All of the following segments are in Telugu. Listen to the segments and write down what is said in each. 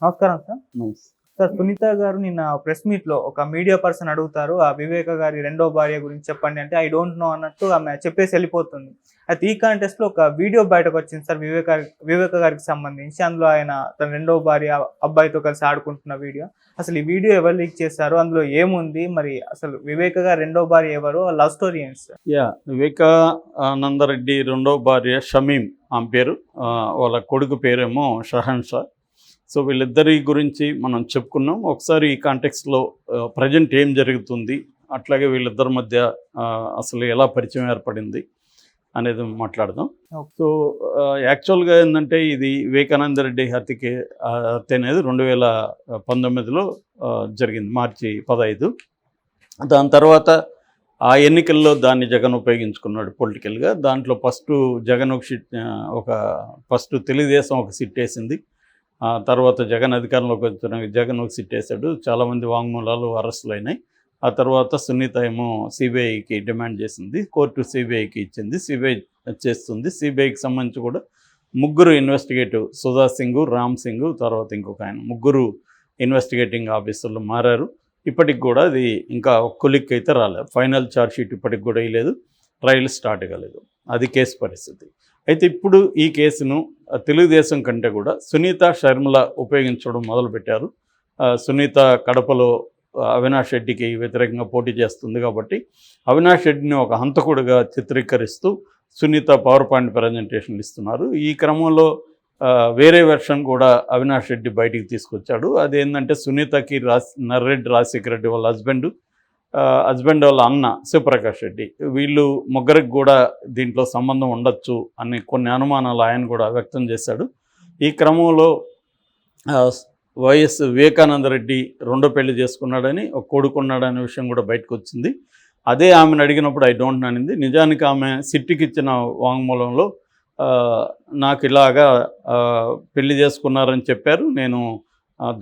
నమస్కారం సార్. నమస్తే. సార్, సునీత గారు నిన్న ప్రెస్ మీట్‌లో ఒక మీడియా పర్సన్ అడుగుతారు. ఆ వివేక గారి రెండో భార్య గురించి చెప్పండి అంటే, ఐ డోంట్ నో అన్నట్టు ఆమె చెప్పేసి ఎళ్ళిపోతుంది. అయితే ఈ కాంటెస్ట్‌లో ఒక వీడియో బయటకొచ్చింది సార్ వివేక గారికి సంబంధించి. అందులో ఆయన తన రెండో భార్య అబ్బాయితో కలిసి ఆడుకుంటున్న వీడియో. అసలు ఈ వీడియో ఎవరు లీక్ చేశారు? అందులో ఏముంది? మరి అసలు వివేక గారి రెండో భార్య ఎవరు? ఆ లవ్ స్టోరీ ఏంటి సార్? వివేకానందరెడ్డి రెండో భార్య షమీం ఆమె పేరు. వాళ్ళ కొడుకు పేరేమో షహన్షా. సో వీళ్ళిద్దరి గురించి మనం చెప్పుకున్నాం. ఒకసారి ఈ కాంటెక్స్లో ప్రజెంట్ ఏం జరుగుతుంది, అట్లాగే వీళ్ళిద్దరి మధ్య అసలు ఎలా పరిచయం ఏర్పడింది అనేది మాట్లాడదాం. సో యాక్చువల్గా ఏంటంటే ఇది వివేకానందరెడ్డి హత్య అనేది 2019లో జరిగింది, మార్చి 15. దాని తర్వాత ఆ ఎన్నికల్లో దాన్ని జగన్ ఉపయోగించుకున్నాడు పొలిటికల్గా. దాంట్లో ఫస్ట్ జగన్ ఫస్ట్ తెలుగుదేశం ఒక సిట్ వేసింది. తర్వాత జగన్ అధికారంలోకి వచ్చిన జగన్ ఒక సిట్ వేశాడు. చాలామంది వాంగ్మూలాలు అరెస్టులు అయినాయి. ఆ తర్వాత సునీత ఏమో సిబిఐకి డిమాండ్ చేసింది. కోర్టు సిబిఐకి ఇచ్చింది. సిబిఐ చేస్తుంది. సిబిఐకి సంబంధించి కూడా ముగ్గురు ఇన్వెస్టిగేటివ్, సుధా సింగ్, రామ్ సింగ్, తర్వాత ఇంకొక ఆయన, ముగ్గురు ఇన్వెస్టిగేటింగ్ ఆఫీసర్లు మారారు. ఇప్పటికి కూడా అది ఇంకా కొలిక్ అయితే రాలేదు. ఫైనల్ ఛార్జ్ షీట్ ఇప్పటికి కూడా వేయలేదు. ట్రయల్ స్టార్ట్ కాలేదు. అది కేసు పరిస్థితి. అయితే ఇప్పుడు ఈ కేసును తెలుగుదేశం కంటే కూడా సునీత షర్మిల ఉపయోగించడం మొదలుపెట్టారు. సునీత కడపలో అవినాష్ రెడ్డికి వ్యతిరేకంగా పోటీ చేస్తుంది కాబట్టి అవినాష్ రెడ్డిని ఒక హంతకుడిగా చిత్రీకరిస్తూ సునీత పవర్ పాయింట్ ప్రజెంటేషన్లు ఇస్తున్నారు. ఈ క్రమంలో వేరే వెర్షన్ కూడా అవినాష్ రెడ్డి బయటికి తీసుకొచ్చాడు. అదేంటంటే సునీతకి నర్రెడ్డి రాజశేఖర రెడ్డి వాళ్ళ హస్బెండ్ వాళ్ళ అన్న శివప్రకాష్ రెడ్డి, వీళ్ళు ముగ్గురికి కూడా దీంట్లో సంబంధం ఉండొచ్చు అని కొన్ని అనుమానాలు ఆయన కూడా వ్యక్తం చేశాడు. ఈ క్రమంలో వైఎస్ వివేకానందరెడ్డి రెండో పెళ్లి చేసుకున్నాడని, ఒక కొడుకున్నాడనే విషయం కూడా బయటకు వచ్చింది. అదే ఆమెను అడిగినప్పుడు ఐ డోంట్ నో అనింది. నిజానికి ఆమె సిట్టికి ఇచ్చిన వాంగ్మూలంలో నాకు ఇలాగా పెళ్లి చేసుకున్నారని చెప్పారు. నేను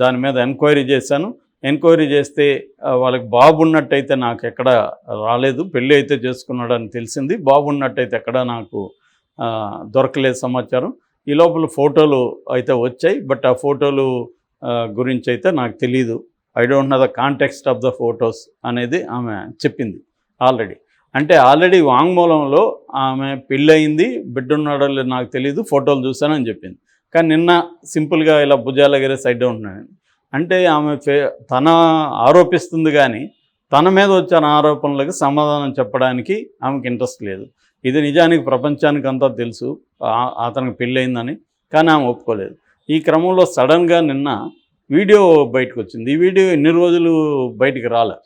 దాని మీద ఎంక్వైరీ చేశాను. ఎంక్వైరీ చేస్తే వాళ్ళకి బాబు ఉన్నట్టయితే నాకు ఎక్కడ రాలేదు, పెళ్ళి అయితే చేసుకున్నాడని తెలిసింది. బాబు ఉన్నట్టయితే ఎక్కడ నాకు దొరకలేదు సమాచారం. ఈ లోపల ఫోటోలు అయితే వచ్చాయి, బట్ ఆ ఫోటోలు గురించి అయితే నాకు తెలీదు. I don't know the context of the photos అనేది ఆమె చెప్పింది ఆల్రెడీ. అంటే ఆల్రెడీ వాంగ్మూలంలో ఆమె పెళ్ళయింది, బిడ్డ ఉన్నాడో లేదు నాకు తెలీదు, ఫోటోలు చూశానని చెప్పింది. కానీ నిన్న సింపుల్గా ఇలా భుజాల ఎగరేసి ఐ డోంట్ నో అంటే ఆమె తన ఆరోపిస్తుంది, కానీ తన మీద వచ్చిన ఆరోపణలకు సమాధానం చెప్పడానికి ఆమెకి ఇంట్రెస్ట్ లేదు. ఇది నిజానికి ప్రపంచానికి అంతా తెలుసు అతనికి పెళ్ళయిందని, కానీ ఆమె ఒప్పుకోలేదు. ఈ క్రమంలో సడన్గా నిన్న వీడియో బయటకు వచ్చింది. ఈ వీడియో ఇన్ని రోజులు బయటికి రాలే.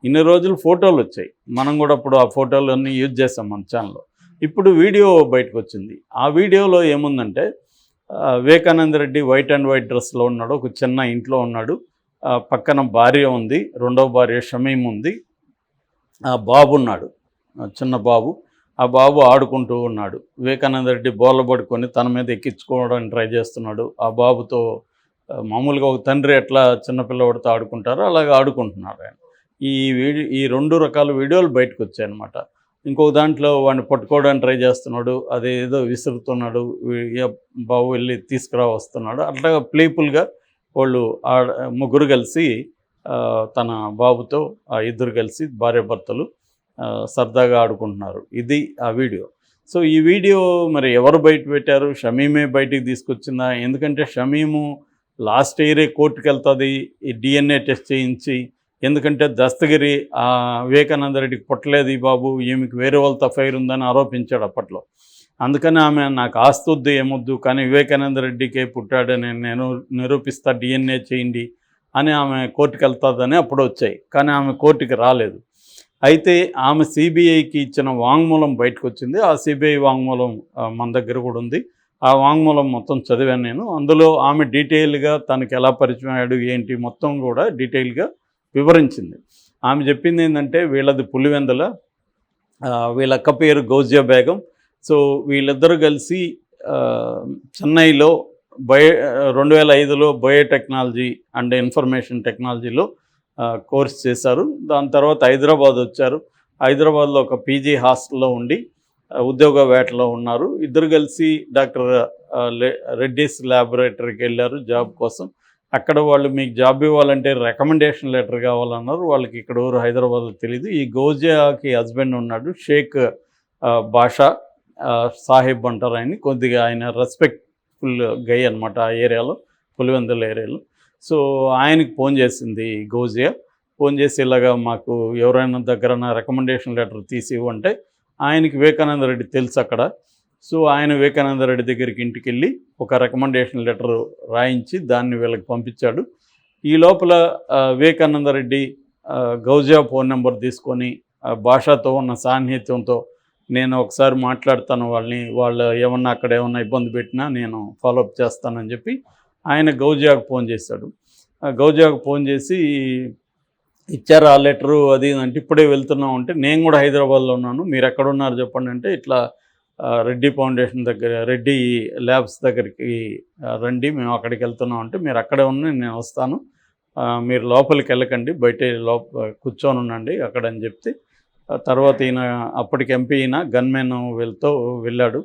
ఇన్ని రోజులు ఫోటోలు వచ్చాయి. మనం కూడా అప్పుడు ఆ ఫోటోలు అన్నీ యూజ్ చేస్తాం మన ఛానల్లో. ఇప్పుడు వీడియో బయటకు వచ్చింది. ఆ వీడియోలో ఏముందంటే వివేకానందరెడ్డి వైట్ అండ్ వైట్ డ్రెస్లో ఉన్నాడు, ఒక చిన్న ఇంట్లో ఉన్నాడు. పక్కన భార్య ఉంది, రెండవ భార్య షమీం ఉంది. ఆ బాబు ఉన్నాడు, చిన్న బాబు. ఆ బాబు ఆడుకుంటూ ఉన్నాడు. వివేకానందరెడ్డి బోర్ల పడుకొని తన మీద ఎక్కించుకోవడానికి ట్రై చేస్తున్నాడు. ఆ బాబుతో మామూలుగా ఒక తండ్రి ఎట్లా చిన్నపిల్లవాడితో ఆడుకుంటారో అలాగే ఆడుకుంటున్నాడు ఆయన. ఈ రెండు రకాల వీడియోలు బయటకు వచ్చాయన్నమాట. ఇంకొక దాంట్లో వాడిని పట్టుకోవడానికి ట్రై చేస్తున్నాడు, అదేదో విసురుతున్నాడు, బాబు వెళ్ళి తీసుకురా వస్తున్నాడు. అట్లా ప్లేఫుల్గా వాళ్ళు ముగ్గురు కలిసి తన బాబుతో ఆ ఇద్దరు కలిసి భార్యాభర్తలు సరదాగా ఆడుకుంటున్నారు. ఇది ఆ వీడియో. సో ఈ వీడియో మరి ఎవరు బయట పెట్టారు? షమీమే బయటికి తీసుకొచ్చిందా? ఎందుకంటే షమీము లాస్ట్ ఇయరే కోర్టుకు వెళ్తుంది ఈ DNA టెస్ట్ చేయించి. ఎందుకంటే దస్తగిరి వివేకానందరెడ్డికి పుట్టలేదు ఈ బాబు, ఈమెకి వేరే వాళ్ళతో అఫైర్ ఉందని ఆరోపించాడు అప్పట్లో. అందుకని ఆమె నాకు ఆస్తొద్దు ఏమొద్దు, కానీ వివేకానందరెడ్డికే పుట్టాడని నేను నిరూపిస్తా, DNA చేయండి అని ఆమె కోర్టుకు వెళ్తుందని అప్పుడు వచ్చాయి. కానీ ఆమె కోర్టుకి రాలేదు. అయితే ఆమె సిబిఐకి ఇచ్చిన వాంగ్మూలం బయటకు వచ్చింది. ఆ సిబిఐ వాంగ్మూలం మన దగ్గర కూడా ఉంది. ఆ వాంగ్మూలం మొత్తం చదివాను నేను. అందులో ఆమె డీటెయిల్గా తనకి ఎలా పరిచయం అయ్యాడు ఏంటి మొత్తం కూడా డీటెయిల్గా వివరించింది. ఆమె చెప్పింది ఏంటంటే వీళ్ళది పులివెందుల, వీళ్ళ అక్క పేరు గౌజియా బేగం. సో వీళ్ళిద్దరూ కలిసి చెన్నైలో 2005లో బయోటెక్నాలజీ అండ్ ఇన్ఫర్మేషన్ టెక్నాలజీలో కోర్స్ చేశారు. దాని తర్వాత హైదరాబాద్ వచ్చారు. హైదరాబాద్లో ఒక పీజీ హాస్టల్లో ఉండి ఉద్యోగ వేటలో ఉన్నారు. ఇద్దరు కలిసి డాక్టర్ రెడ్డిస్ ల్యాబొరేటరీకి వెళ్ళారు జాబ్ కోసం. అక్కడ వాళ్ళు మీకు జాబ్ ఇవ్వాలంటే రికమెండేషన్ లెటర్ కావాలన్నారు. వాళ్ళకి ఇక్కడ ఎవరు హైదరాబాద్లో తెలియదు. ఈ గౌజియాకి హస్బెండ్ ఉన్నాడు, షేక్ బాషా సాహిబ్ అంటారు ఆయన్ని. కొద్దిగా ఆయన రెస్పెక్ట్ఫుల్ గై అనమాట ఆ ఏరియాలో, పులివెందుల ఏరియాలో. సో ఆయనకి ఫోన్ చేసింది గౌజియా. ఫోన్ చేసి ఇలాగా మాకు ఎవరైనా దగ్గర రికమెండేషన్ లెటర్ తీసి ఇవ్వంటే, ఆయనకి వివేకానంద రెడ్డి తెలుసు అక్కడ. సో ఆయన వివేకానంద రెడ్డి దగ్గరికి ఇంటికి వెళ్ళి ఒక రికమెండేషన్ లెటర్ రాయించి దాన్ని వీళ్ళకి పంపించాడు. ఈ లోపల వివేకానంద రెడ్డి గౌజియా ఫోన్ నెంబర్ తీసుకొని భాషతో ఉన్న సాన్నిహిత్యంతో నేను ఒకసారి మాట్లాడతాను వాళ్ళని, వాళ్ళు ఏమన్నా అక్కడ ఏమన్నా ఇబ్బంది పెట్టినా నేను ఫాలోఅప్ చేస్తానని చెప్పి ఆయన గౌజియాకు ఫోన్ చేశాడు. గౌజియాకు ఫోన్ చేసి ఇచ్చారు ఆ లెటరు అది అంటే, ఇప్పుడే వెళ్తున్నాం అంటే, నేను కూడా హైదరాబాద్లో ఉన్నాను, మీరు ఎక్కడ ఉన్నారు చెప్పండి అంటే, ఇట్లా రెడ్డి ఫౌండేషన్ దగ్గర, రెడ్డి ల్యాబ్స్ దగ్గరికి రండి, మేము అక్కడికి వెళ్తున్నాం అంటే, మీరు అక్కడే ఉన్నా నేను వస్తాను, మీరు లోపలికి వెళ్ళకండి, బయట కూర్చొని ఉండండి అక్కడ అని చెప్తే, తర్వాత ఈయన అప్పటికి ఎంపీ ఈయన గన్మెన్ వెళ్ళాడు.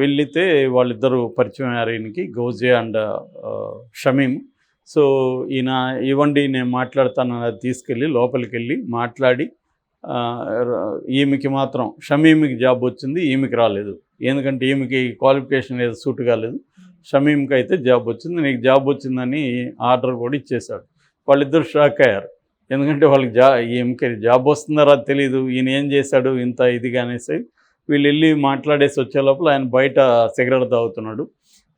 వెళితే వాళ్ళిద్దరూ పరిచయం అయ్యారు ఈయనకి, గౌజియా అండ్ షమీమ్. సో ఈయన ఇవ్వండి నేను మాట్లాడతాను, అది తీసుకెళ్ళి లోపలికి వెళ్ళి మాట్లాడి, ఈమెకి మాత్రం షమీమ్కి జాబ్ వచ్చింది, ఈమెకి రాలేదు. ఎందుకంటే ఈమెకి క్వాలిఫికేషన్ ఏదో సూట్ కాలేదు. షమీమ్కి అయితే జాబ్ వచ్చింది, నీకు జాబ్ వచ్చిందని ఆర్డర్ కూడా ఇచ్చేశాడు. వాళ్ళిద్దరు షాక్ అయ్యారు. ఎందుకంటే వాళ్ళకి ఈమెకి జాబ్ వస్తుందో తెలియదు, ఈయన ఏం చేశాడు ఇంత ఇదిగా అనేసి. వీళ్ళు వెళ్ళి మాట్లాడేసి వచ్చే లోపల ఆయన బయట సిగరెట్ తాగుతున్నాడు.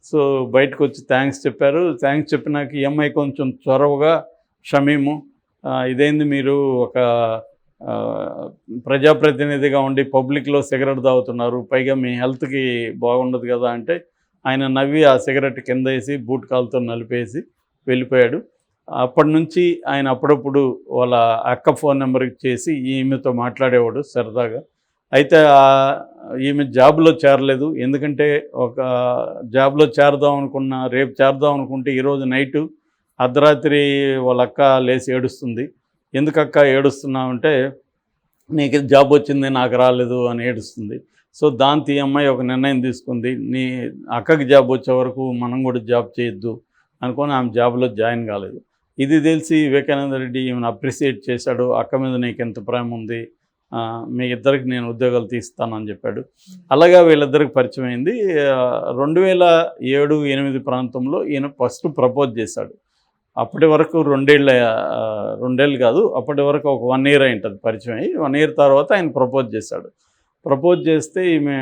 సో బయటకు వచ్చి థ్యాంక్స్ చెప్పారు. థ్యాంక్స్ చెప్పినాక ఈఎంఐ కొంచెం చొరవగా షమీము, ఇదేంది మీరు ఒక ప్రజాప్రతినిధిగా ఉండి పబ్లిక్లో సిగరెట్ తాగుతున్నారు, పైగా మీ హెల్త్కి బాగుండదు కదా అంటే, ఆయన నవ్వి ఆ సిగరెట్ కింద వేసి బూట్ కాలుతో నలిపేసి వెళ్ళిపోయాడు. అప్పటి నుంచి ఆయన అప్పుడప్పుడు వాళ్ళ అక్క ఫోన్ నెంబర్కి చేసి ఈమెతో మాట్లాడేవాడు సరదాగా. అయితే ఈమె జాబ్లో చేరలేదు. ఎందుకంటే ఒక జాబ్లో చేరదాం అనుకున్న, రేపు చేరదాం అనుకుంటే ఈరోజు నైటు అర్ధరాత్రి వాళ్ళ అక్క లేచి ఏడుస్తుంది. ఎందుకక్క ఏడుస్తున్నావు అంటే, నీకు జాబ్ వచ్చింది నాకు రాలేదు అని ఏడుస్తుంది. సో దాంతో ఈ అమ్మాయి ఒక నిర్ణయం తీసుకుంది, నీ అక్కకి జాబ్ వచ్చే వరకు మనం కూడా జాబ్ చేయొద్దు అనుకొని ఆమె జాబ్లో జాయిన్ కాలేదు. ఇది తెలిసి వివేకానంద రెడ్డి ఈమెను అప్రిషియేట్ చేశాడు. అక్క మీద నీకు ఎంత ప్రేమ ఉంది, మీ ఇద్దరికి నేను ఉద్యోగాలు తీస్తానని చెప్పాడు. అలాగా వీళ్ళిద్దరికి పరిచయం అయింది. 2007-8 ప్రాంతంలో ఈయన ఫస్ట్ ప్రపోజ్ చేశాడు. అప్పటి వరకు రెండేళ్ళు కాదు, అప్పటి వరకు ఒక 1 year అయి ఉంటుంది పరిచయం అయ్యి. 1 year తర్వాత ఆయన ప్రపోజ్ చేశాడు. ప్రపోజ్ చేస్తే ఈమె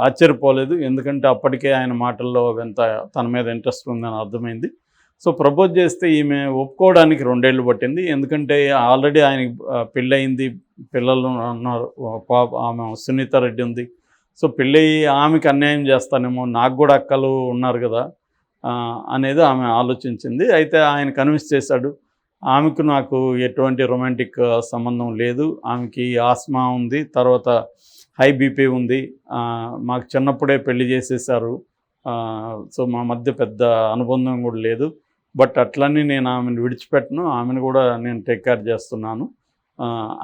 ఆశ్చర్యపోలేదు, ఎందుకంటే అప్పటికే ఆయన మాటల్లో ఎంత తన మీద ఇంట్రెస్ట్ ఉందని అర్థమైంది. సో ప్రపోజ్ చేస్తే ఈమె ఒప్పుకోవడానికి 2 years పట్టింది. ఎందుకంటే ఆల్రెడీ ఆయనకి పెళ్ళయింది, పిల్లలు ఉన్నారు, ఆమె సునీత రెడ్డి ఉంది. సో పెళ్ళయి ఆమెకి అన్యాయం చేస్తానేమో, నాకు కూడా అక్కలు ఉన్నారు కదా అనేది ఆమె ఆలోచించింది. అయితే ఆయన కన్విన్స్ చేశాడు, ఆమెకు నాకు ఎటువంటి రొమాంటిక్ సంబంధం లేదు, ఆమెకి ఆస్మా ఉంది, తర్వాత హై బీపీ ఉంది, మాకు చిన్నప్పుడే పెళ్లి చేసేసారు, సో మా మధ్య పెద్ద అనుబంధం కూడా లేదు, బట్ అట్లనే నేను ఆమెను విడిచిపెట్టను, ఆమెను కూడా నేను టేక్ కేర్ చేస్తున్నాను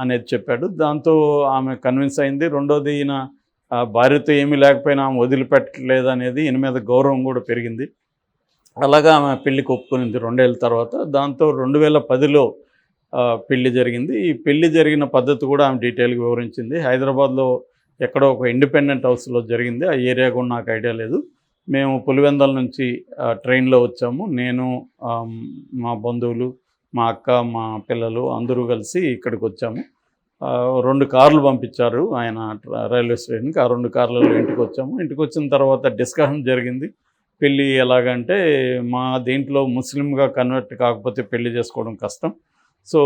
అనేది చెప్పాడు. దాంతో ఆమె కన్విన్స్ అయింది. రెండోది, ఈయన భార్యతో ఏమీ లేకపోయినా ఆమె వదిలిపెట్టలేదు అనేది ఈయన మీద గౌరవం కూడా పెరిగింది. అలాగా ఆమె పెళ్ళికి ఒప్పుకునింది 2 years తర్వాత. దాంతో 2010లో పెళ్ళి జరిగింది. ఈ పెళ్ళి జరిగిన పద్ధతి కూడా ఆమె డీటెయిల్గా వివరించింది. హైదరాబాద్లో ఎక్కడో ఒక ఇండిపెండెంట్ హౌస్లో జరిగింది. ఆ ఏరియా కూడా నాకు ఐడియా లేదు. మేము పులివెందల నుంచి ట్రైన్లో వచ్చాము. నేను, మా బంధువులు, మా అక్క, మా పిల్లలు అందరూ కలిసి ఇక్కడికి వచ్చాము. 2 కార్లు పంపించారు ఆయన రైల్వే స్టేషన్కి. ఆ 2 కార్లలో ఇంటికి వచ్చాము. ఇంటికి వచ్చిన తర్వాత డిస్కషన్ జరిగింది. పెళ్ళి ఎలాగంటే, మా దీంట్లో ముస్లింగా కన్వర్ట్ కాకపోతే పెళ్లి చేసుకోవడం కష్టం. సో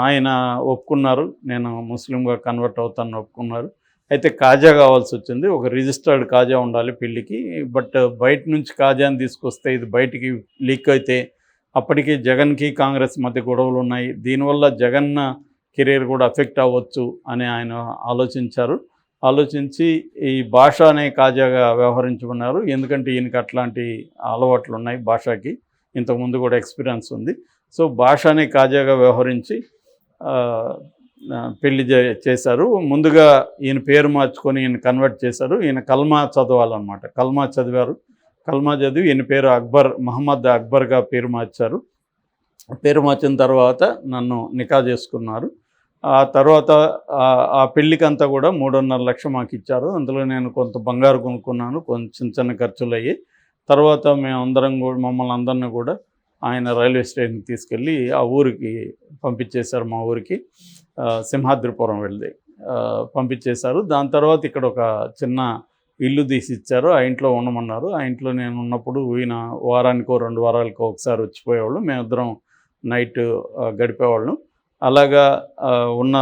ఆయన ఒప్పుకున్నారు, నేను ముస్లింగా కన్వర్ట్ అవుతాను ఒప్పుకున్నారు. అయితే కాజా కావాల్సి వచ్చింది, ఒక రిజిస్టర్డ్ కాజా ఉండాలి పెళ్ళికి. బట్ బయట నుంచి కాజాని తీసుకొస్తే ఇది బయటికి లీక్ అయితే అప్పటికి జగన్కి కాంగ్రెస్ మధ్య గొడవలు ఉన్నాయి, దీనివల్ల జగన్ కెరీర్ కూడా అఫెక్ట్ అవ్వచ్చు అని ఆయన ఆలోచించి ఈ భాష అనే కాజాగా వ్యవహరించుకున్నారు. ఎందుకంటే ఈయనకి అట్లాంటి అలవాట్లు ఉన్నాయి, భాషకి ఇంతకుముందు కూడా ఎక్స్పీరియన్స్ ఉంది. సో భాష అనే కాజాగా వ్యవహరించి పెళ్లి చేశారు. ముందుగా ఈయన పేరు మార్చుకొని ఈయన కన్వర్ట్ చేశారు. ఈయన కల్మా చదవాలన్నమాట, కల్మా చదివారు. కల్మా చదివి ఈయన పేరు మహమ్మద్ అక్బర్గా పేరు మార్చారు. పేరు మార్చిన తర్వాత నన్ను నికా చేసుకున్నారు. ఆ తర్వాత ఆ పెళ్ళికంతా కూడా 3.5 లక్షలు మాకు ఇచ్చారు. అందులో నేను కొంత బంగారు కొనుక్కున్నాను, కొంచెం చిన్న ఖర్చులు అయ్యి. తర్వాత మేమందరం కూడా మమ్మల్ని అందరినీ కూడా ఆయన రైల్వే స్టేషన్కి తీసుకెళ్ళి ఆ ఊరికి పంపించేశారు. మా ఊరికి సింహాద్రిపురం వెళ్ళి పంపించేశారు. దాని తర్వాత ఇక్కడ ఒక చిన్న ఇల్లు తీసి ఇచ్చారు. ఆ ఇంట్లో ఉండమన్నారు. ఆ ఇంట్లో నేను ఉన్నప్పుడు ఈయన వారానికో 2 వారాలకో ఒకసారి వచ్చిపోయేవాళ్ళు. మేమిద్దరం నైట్ గడిపేవాళ్ళం. అలాగా ఉన్న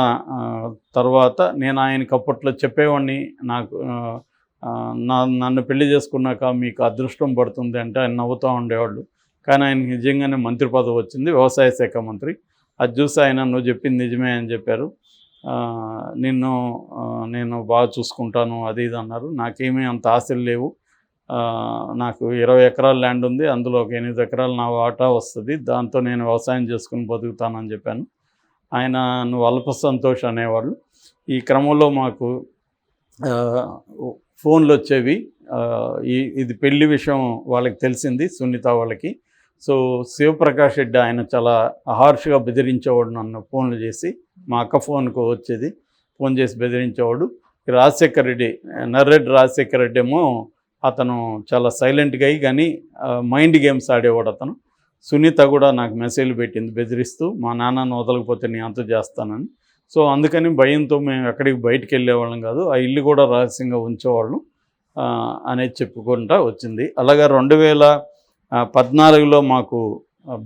తర్వాత నేను ఆయనకి అప్పట్లో చెప్పేవాడిని, నాకు నన్ను పెళ్లి చేసుకున్నాక మీకు అదృష్టం పడుతుంది అంటే ఆయన నవ్వుతూ ఉండేవాళ్ళు. కానీ ఆయనకి నిజంగానే మంత్రి పదవి వచ్చింది, వ్యవసాయ శాఖ మంత్రి. అది చూసి ఆయన నువ్వు చెప్పింది నిజమే అని చెప్పారు. నేను బాగా చూసుకుంటాను అది ఇది అన్నారు. నాకేమీ అంత ఆశలు లేవు. నాకు 20 ఎకరాల ల్యాండ్ ఉంది, అందులో ఒక 8 ఎకరాలు నా వాటా వస్తుంది, దాంతో నేను వ్యవసాయం చేసుకుని బతుకుతానని చెప్పాను. ఆయన నువ్వు అల్ప సంతోష్ అనేవాళ్ళు. ఈ క్రమంలో మాకు ఫోన్లు వచ్చేవి. ఇది పెళ్లి విషయం వాళ్ళకి తెలిసింది, సునీత వాళ్ళకి. సో శివప్రకాష్ రెడ్డి ఆయన చాలా హార్ష్గా బెదిరించేవాడు నన్ను ఫోన్లు చేసి. మా అక్క ఫోన్కు వచ్చేది, ఫోన్ చేసి బెదిరించేవాడు. రాజశేఖర్ రెడ్డి, నర్రెడ్డి రాజశేఖర్ రెడ్డి ఏమో అతను చాలా సైలెంట్గా అయ్యి కానీ మైండ్ గేమ్స్ ఆడేవాడు అతను. సునీత కూడా నాకు మెసేజ్లు పెట్టింది బెదిరిస్తూ, మా నాన్నను వదలకపోతే నేను అంత చేస్తానని. సో అందుకని భయంతో మేము ఎక్కడికి బయటికి వెళ్ళేవాళ్ళం కాదు, ఆ ఇల్లు కూడా రహస్యంగా ఉంచేవాళ్ళం అనేది చెప్పుకుంటా వచ్చింది. అలాగా 2014లో మాకు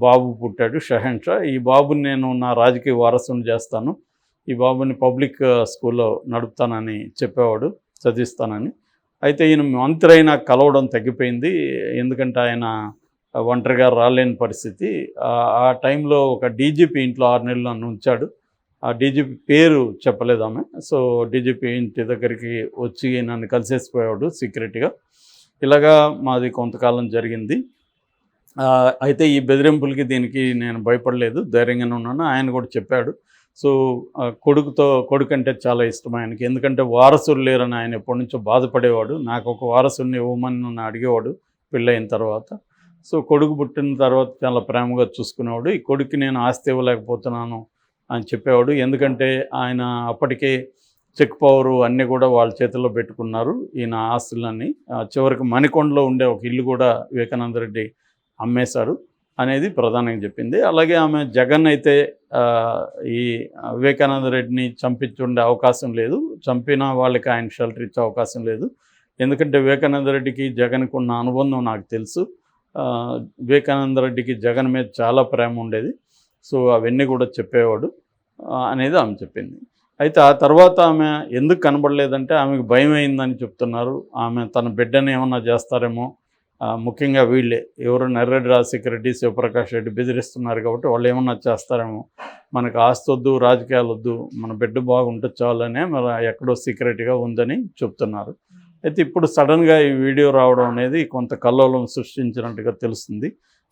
బాబు పుట్టాడు, షహెన్షా. ఈ బాబుని నేను నా రాజకీయ వారసుని చేస్తాను, ఈ బాబుని పబ్లిక్ స్కూల్లో నడుపుతానని చెప్పేవాడు, చదివిస్తానని. అయితే ఈయన మంత్రి అయినా కలవడం తగ్గిపోయింది, ఎందుకంటే ఆయన ఒంటరిగా రాలేని పరిస్థితి. ఆ టైంలో ఒక డీజీపీ ఇంట్లో 6 నెలలు నన్ను ఉంచాడు. ఆ డీజీపీ పేరు చెప్పలేదు ఆమె. సో డీజీపీ ఇంటి దగ్గరికి వచ్చి నన్ను కలిసేసిపోయాడు సీక్రెట్గా. ఇలాగా మాది కొంతకాలం జరిగింది. అయితే ఈ బెదిరింపులకి దీనికి నేను భయపడలేదు, ధైర్యంగానే ఉన్నాను. ఆయన కూడా చెప్పాడు. సో కొడుకు అంటే చాలా ఇష్టం ఆయనకి, ఎందుకంటే వారసులు లేరని ఆయన ఎప్పటి నుంచో బాధపడేవాడు. నాకు ఒక వారసుని ఇవ్వమని నన్ను అడిగేవాడు పెళ్ళయిన తర్వాత. సో కొడుకు పుట్టిన తర్వాత చాలా ప్రేమగా చూసుకునేవాడు. ఈ కొడుక్కి నేను ఆస్తి ఇవ్వలేకపోతున్నాను అని చెప్పేవాడు, ఎందుకంటే ఆయన అప్పటికే చెక్ పవరు అన్నీ కూడా వాళ్ళ చేతుల్లో పెట్టుకున్నారు ఈయన ఆస్తులన్నీ. చివరికి మణికొండలో ఉండే ఒక ఇల్లు కూడా వివేకానంద రెడ్డి అమ్మేశారు అనేది ప్రధానంగా చెప్పింది. అలాగే ఆమె జగన్ అయితే ఈ వివేకానంద రెడ్డిని చంపించుండే అవకాశం లేదు, చంపిన వాళ్ళకి ఆయన షెల్టర్ ఇచ్చే అవకాశం లేదు. ఎందుకంటే వివేకానంద రెడ్డికి జగన్కి ఉన్న అనుబంధం నాకు తెలుసు. వివేకానంద రెడ్డికి జగన్ మీద చాలా ప్రేమ ఉండేది. సో అవన్నీ కూడా చెప్పేవాడు అనేది ఆమె చెప్పింది. అయితే ఆ తర్వాత ఆమె ఎందుకు కనబడలేదంటే ఆమెకు భయం అయిందని చెప్తున్నారు. ఆమె తన బిడ్డని ఏమన్నా చేస్తారేమో, ముఖ్యంగా వీళ్ళే ఎవరు నర్రెడ్డి రాజశేఖర రెడ్డి, శివప్రకాష్ రెడ్డి బెదిరిస్తున్నారు కాబట్టి వాళ్ళు ఏమన్నా చేస్తారేమో, మనకు ఆస్తి వద్దు, రాజకీయాలు వద్దు, మన బిడ్డ బాగుంటే చాలనే మరి ఎక్కడో సీక్రెట్గా ఉందని చెప్తున్నారు. అయితే ఇప్పుడు సడన్గా ఈ వీడియో రావడం అనేది కొంత కల్లోలం సృష్టించినట్టుగా తెలుస్తుంది.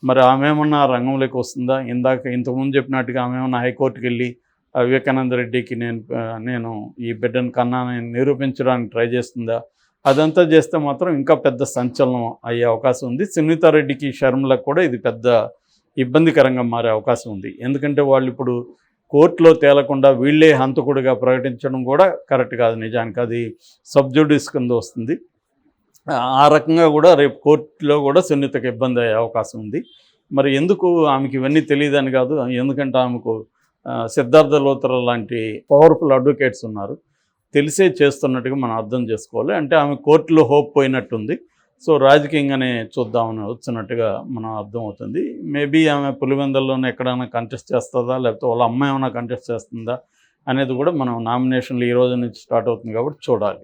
మరి ఆమె ఏమన్నా రంగంలోకి వస్తుందా? ఇంతకుముందు చెప్పినట్టుగా ఆమె ఏమన్నా హైకోర్టుకి వెళ్ళి వివేకానంద రెడ్డికి నేను ఈ బిడ్డను కన్నానని నిరూపించడానికి ట్రై చేస్తుందా? అదంతా చేస్తే మాత్రం ఇంకా పెద్ద సంచలనం అయ్యే అవకాశం ఉంది. సునీతారెడ్డికి, షర్మిలకు కూడా ఇది పెద్ద ఇబ్బందికరంగా మారే అవకాశం ఉంది. ఎందుకంటే వాళ్ళు ఇప్పుడు కోర్టులో తేలకుండా వీళ్ళే హంతకుడిగా ప్రకటించడం కూడా కరెక్ట్ కాదు. నిజానికి అది సబ్జుడిస్ కింద వస్తుంది. ఆ రకంగా కూడా రేపు కోర్టులో కూడా సునీతకు ఇబ్బంది అయ్యే అవకాశం ఉంది. మరి ఎందుకు ఆమెకి ఇవన్నీ తెలియదని కాదు, ఎందుకంటే ఆమెకు సిద్ధార్థ లోత్రా లాంటి పవర్ఫుల్ అడ్వకేట్స్ ఉన్నారు, తెలిసే చేస్తున్నట్టుగా మనం అర్థం చేసుకోవాలి. అంటే ఆమె కోర్టులో హోప్ పోయినట్టుంది. సో రాజకీయంగానే చూద్దామని వచ్చినట్టుగా మనం అర్థం అవుతుంది. మేబీ ఆమె పులివెందుల్లోనే ఎక్కడైనా కంటెస్ట్ చేస్తుందా, లేకపోతే వాళ్ళ అమ్మాయి ఏమైనా కంటెస్ట్ చేస్తుందా అనేది కూడా మనం నామినేషన్లు ఈ రోజు నుంచి స్టార్ట్ అవుతుంది కాబట్టి చూడాలి.